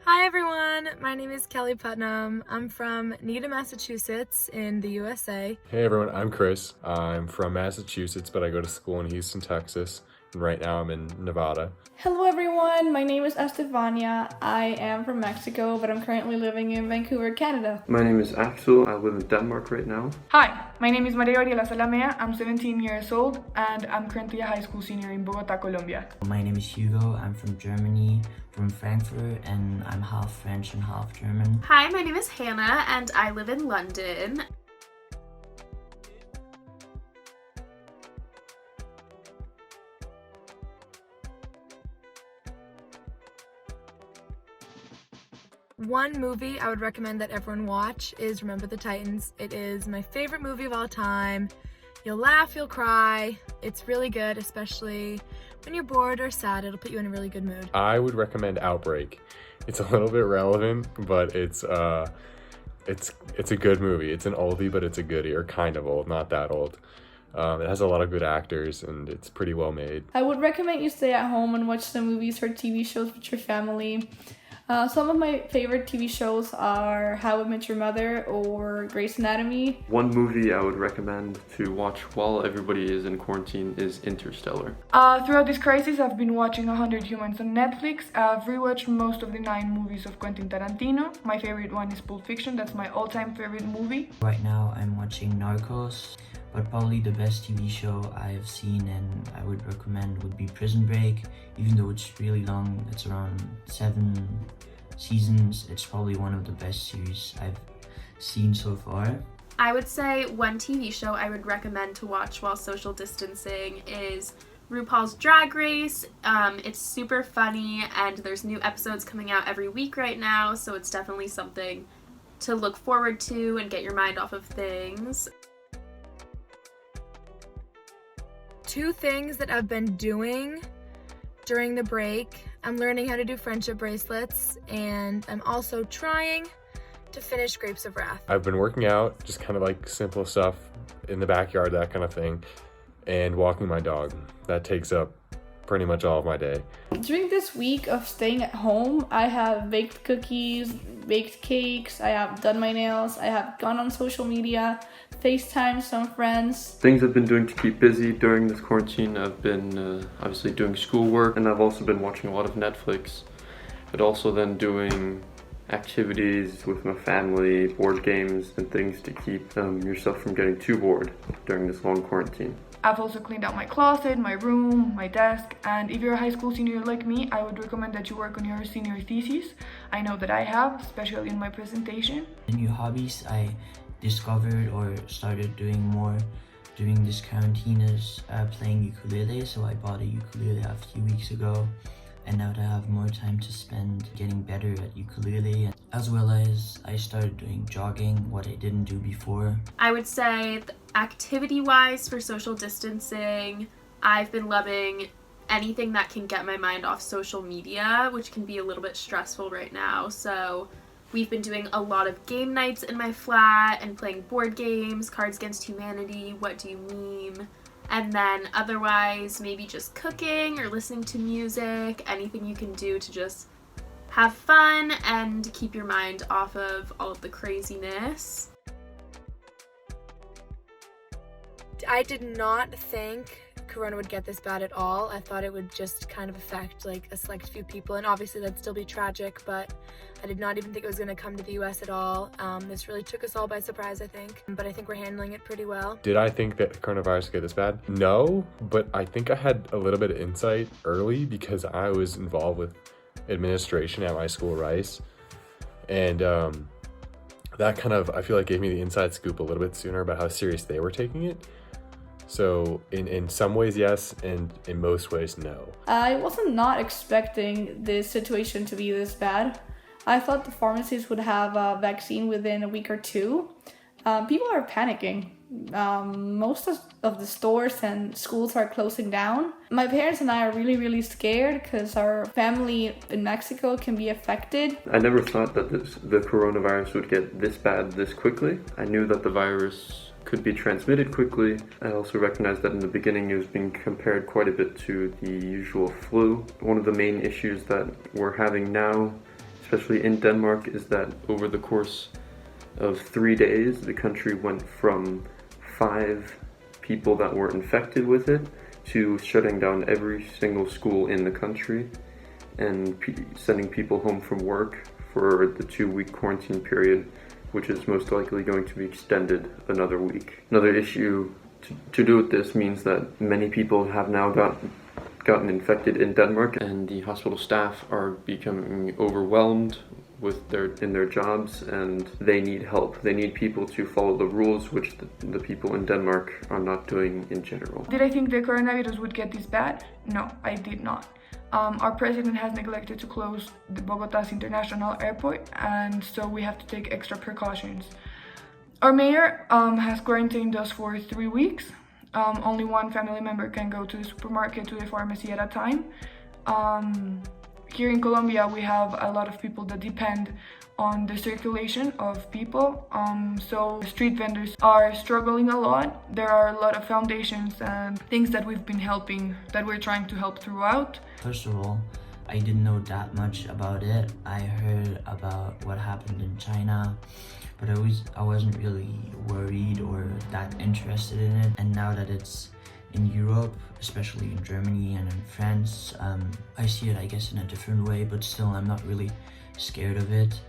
Hi everyone, my name is Kelly Putnam. I'm from Needham, Massachusetts in the USA. Hey everyone, I'm Chris. I'm from Massachusetts, but I go to school in Houston, Texas, and right now I'm in Nevada. Hello everyone, my name is Estefania. I am from Mexico, but I'm currently living in Vancouver, Canada. My name is Axel. I live in Denmark right now. Hi, my name is Maria Ariela Salamea. I'm 17 years old and I'm currently a high school senior in Bogota, Colombia. My name is Hugo. I'm from Germany, from Frankfurt, and I'm half French and half German. Hi, my name is Hannah and I live in London. One movie I would recommend that everyone watch is Remember the Titans. It is my favorite movie of all time. You'll laugh, you'll cry. It's really good, especially when you're bored or sad. It'll put you in a really good mood. I would recommend Outbreak. It's a little bit relevant, but it's a good movie. It's an oldie, but it's a goodie, or kind of old, not that old. It has a lot of good actors and it's pretty well made. I would recommend you stay at home and watch some movies or TV shows with your family. Some of my favorite TV shows are How I Met Your Mother or Grey's Anatomy. One movie I would recommend to watch while everybody is in quarantine is Interstellar. Throughout this crisis, I've been watching 100 Humans on Netflix. I've rewatched most of the 9 movies of Quentin Tarantino. My favorite one is Pulp Fiction. That's my all-time favorite movie. Right now I'm watching Narcos, but probably the best TV show I have seen and I would recommend would be Prison Break. Even though it's really long, it's around 7 seasons, it's probably one of the best series I've seen so far. I would say one TV show I would recommend to watch while social distancing is RuPaul's Drag Race. It's super funny and there's new episodes coming out every week right now, so it's definitely something to look forward to and get your mind off of things. Two things that I've been doing during the break. I'm learning how to do friendship bracelets, and I'm also trying to finish Grapes of Wrath. I've been working out, just kind of like simple stuff in the backyard, that kind of thing, and walking my dog. That takes up pretty much all of my day. During this week of staying at home, I have baked cookies, baked cakes, I have done my nails, I have gone on social media, FaceTime some friends. Things I've been doing to keep busy during this quarantine, I've been obviously doing schoolwork, and I've also been watching a lot of Netflix, but also then doing activities with my family, board games, and things to keep yourself from getting too bored during this long quarantine. I've also cleaned out my closet, my room, my desk, and if you're a high school senior like me, I would recommend that you work on your senior thesis. I know that I have, especially in my presentation. The new hobbies I discovered or started doing more during this quarantine is playing ukulele. So I bought a ukulele a few weeks ago, and now that I have more time to spend getting better at ukulele, as well as I started doing jogging, what I didn't do before. I would say activity-wise for social distancing, I've been loving anything that can get my mind off social media, which can be a little bit stressful right now. So we've been doing a lot of game nights in my flat and playing board games, Cards Against Humanity, What Do You Meme? And then otherwise, maybe just cooking or listening to music, anything you can do to just have fun and keep your mind off of all of the craziness. I did not think Corona would get this bad at all. I thought it would just kind of affect like a select few people, and obviously that'd still be tragic, but I did not even think it was going to come to the US at all. This really took us all by surprise, I think, but I think we're handling it pretty well. Did I think that coronavirus would get this bad? No, but I think I had a little bit of insight early because I was involved with administration at my school, Rice, and that kind of, I feel like, gave me the inside scoop a little bit sooner about how serious they were taking it. So in some ways, yes, and in most ways, no. I wasn't not expecting this situation to be this bad. I thought the pharmacies would have a vaccine within a week or two. People are panicking. Most of the stores and schools are closing down. My parents and I are really scared because our family in Mexico can be affected. I never thought that the coronavirus would get this bad this quickly. I knew that the virus could be transmitted quickly. I also recognized that in the beginning it was being compared quite a bit to the usual flu. One of the main issues that we're having now, especially in Denmark, is that over the course of 3 days, the country went from 5 people that were infected with it to shutting down every single school in the country and sending people home from work for the 2-week quarantine period, which is most likely going to be extended another week. Another issue to do with this means that many people have now gotten infected in Denmark, and the hospital staff are becoming overwhelmed in their jobs, and they need help. They need people to follow the rules, which the people in Denmark are not doing in general. Did I think the coronavirus would get this bad? No, I did not. Our president has neglected to close the Bogota's international airport, and so we have to take extra precautions. Our mayor has quarantined us for 3 weeks. Only one family member can go to the supermarket, to the pharmacy at a time. Here in Colombia, we have a lot of people that depend on the circulation of people. So street vendors are struggling a lot. There are a lot of foundations and things that we've been helping, that we're trying to help throughout. First of all, I didn't know that much about it. I heard about what happened in China, but I wasn't really worried or that interested in it. And now that it's in Europe, especially in Germany and in France, I see it, I guess, in a different way, but still I'm not really scared of it.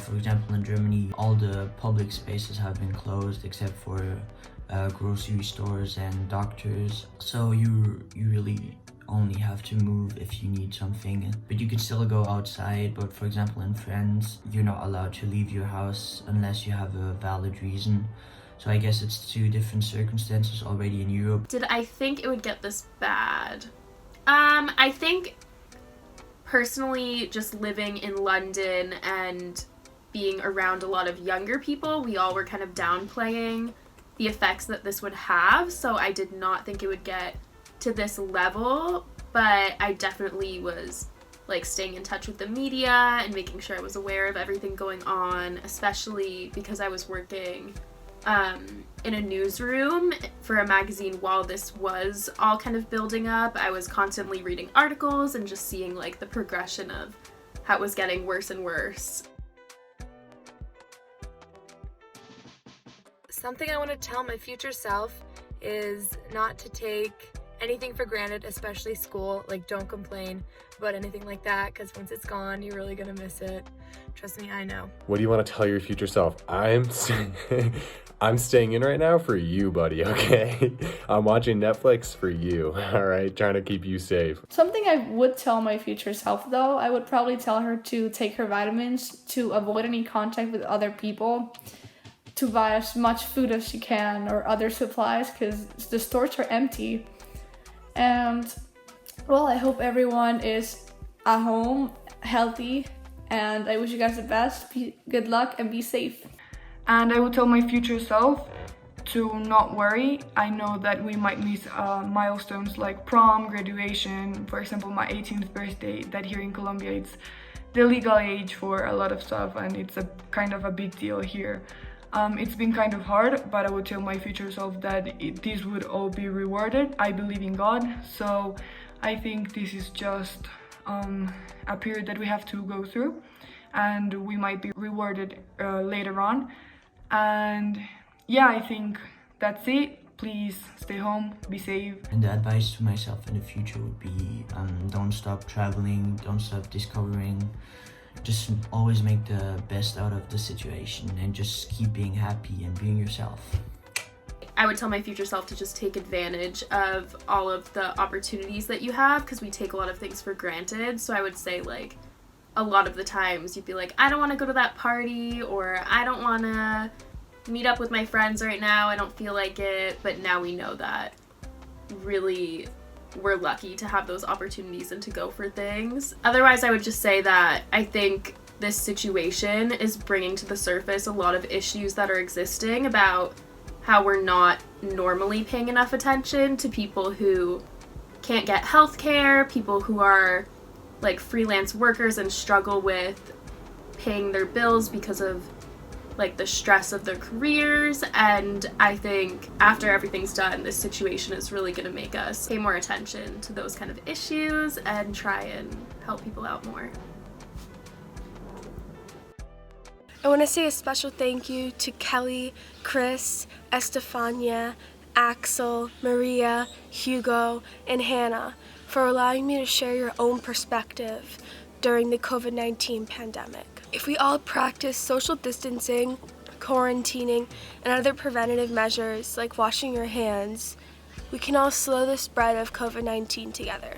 For example, in Germany, all the public spaces have been closed except for grocery stores and doctors. So you really only have to move if you need something, but you can still go outside. But for example, in France, you're not allowed to leave your house unless you have a valid reason. So I guess it's 2 different circumstances already in Europe. Did I think it would get this bad? I think personally, just living in London and being around a lot of younger people, we all were kind of downplaying the effects that this would have. So I did not think it would get to this level, but I definitely was like staying in touch with the media and making sure I was aware of everything going on, especially because I was working in a newsroom for a magazine while this was all kind of building up. I was constantly reading articles and just seeing like the progression of how it was getting worse and worse. Something I want to tell my future self is not to take anything for granted, especially school. Like, don't complain about anything like that, because once it's gone, you're really gonna miss it. Trust me, I know. What do you want to tell your future self? I'm staying in right now for you, buddy, okay? I'm watching Netflix for you, all right? Trying to keep you safe. Something I would tell my future self, though, I would probably tell her to take her vitamins, to avoid any contact with other people, to buy as much food as she can or other supplies, because the stores are empty. And, well, I hope everyone is at home, healthy, and I wish you guys the best. Good luck and be safe. And I would tell my future self to not worry. I know that we might miss milestones like prom, graduation, for example, my 18th birthday, that here in Colombia it's the legal age for a lot of stuff, and it's a kind of a big deal here. It's been kind of hard, but I would tell my future self that this would all be rewarded. I believe in God, so I think this is just a period that we have to go through, and we might be rewarded later on. And yeah, I think that's it. Please stay home, be safe. And the advice to myself in the future would be don't stop traveling, don't stop discovering. Just always make the best out of the situation and just keep being happy and being yourself. I would tell my future self to just take advantage of all of the opportunities that you have, because we take a lot of things for granted. So I would say, like, a lot of the times you'd be like, I don't want to go to that party, or I don't want to meet up with my friends right now, I don't feel like it. But now we know that really we're lucky to have those opportunities and to go for things. Otherwise, I would just say that I think this situation is bringing to the surface a lot of issues that are existing about how we're not normally paying enough attention to people who can't get health care, people who are like freelance workers and struggle with paying their bills because of like the stress of their careers. And I think after everything's done, this situation is really going to make us pay more attention to those kind of issues and try and help people out more. I want to say a special thank you to Kelly, Chris, Estefania, Axel, Maria, Hugo, and Hannah for allowing me to share your own perspective during the COVID-19 pandemic. If we all practice social distancing, quarantining, and other preventative measures like washing your hands, we can all slow the spread of COVID-19 together.